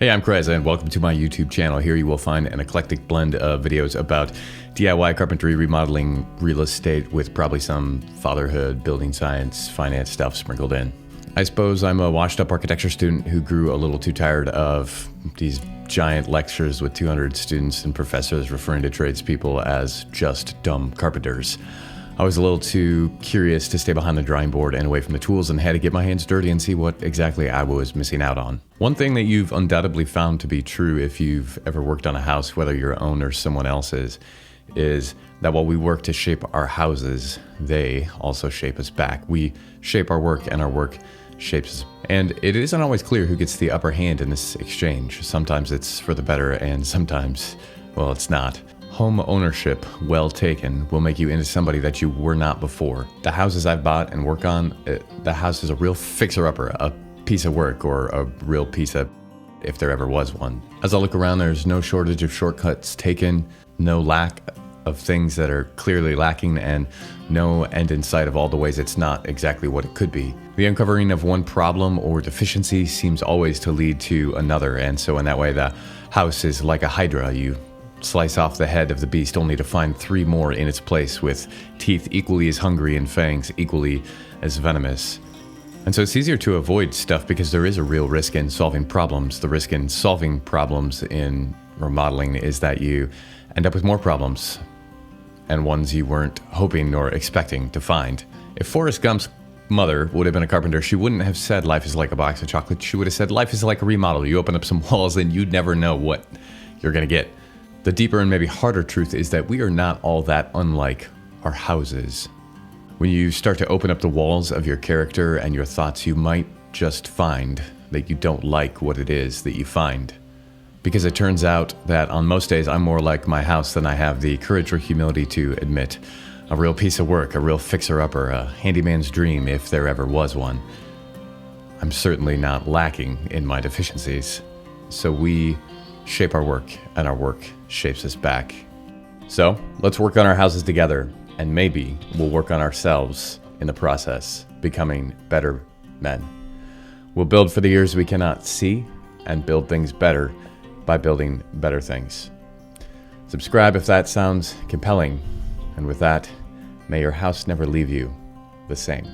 Hey, I'm Chris, and welcome to my YouTube channel. Here you will find an eclectic blend of videos about DIY carpentry, remodeling, real estate, with probably some fatherhood, building science, finance stuff sprinkled in. I suppose I'm a washed-up architecture student who grew a little too tired of these giant lectures with 200 students and professors referring to tradespeople as just dumb carpenters. I was a little too curious to stay behind the drawing board and away from the tools, and had to get my hands dirty and see what exactly I was missing out on. One thing that you've undoubtedly found to be true if you've ever worked on a house, whether your own or someone else's, is that while we work to shape our houses, they also shape us back. We shape our work and our work shapes us. And it isn't always clear who gets the upper hand in this exchange. Sometimes it's for the better and sometimes, well, it's not. Home ownership, well taken, will make you into somebody that you were not before. The houses I've bought and work on, the house is a real fixer-upper, a piece of work, or a real piece of, if there ever was one. As I look around, there's no shortage of shortcuts taken, no lack of things that are clearly lacking, and no end in sight of all the ways it's not exactly what it could be. The uncovering of one problem or deficiency seems always to lead to another, and so in that way the house is like a hydra. You slice off the head of the beast only to find 3 more in its place, with teeth equally as hungry and fangs equally as venomous. And so it's easier to avoid stuff because there is a real risk in solving problems. The risk in solving problems in remodeling is that you end up with more problems, and ones you weren't hoping or expecting to find. If Forrest Gump's mother would have been a carpenter, she wouldn't have said life is like a box of chocolate. She would have said life is like a remodel. You open up some walls and you'd never know what you're gonna get. The deeper and maybe harder truth is that we are not all that unlike our houses. When you start to open up the walls of your character and your thoughts, you might just find that you don't like what it is that you find. Because it turns out that on most days I'm more like my house than I have the courage or humility to admit. A real piece of work, a real fixer-upper, a handyman's dream if there ever was one. I'm certainly not lacking in my deficiencies. So we shape our work, and our work shapes us back. So let's work on our houses together, and maybe we'll work on ourselves in the process, becoming better men. We'll build for the years we cannot see, and build things better by building better things. Subscribe if that sounds compelling, and with that, may your house never leave you the same.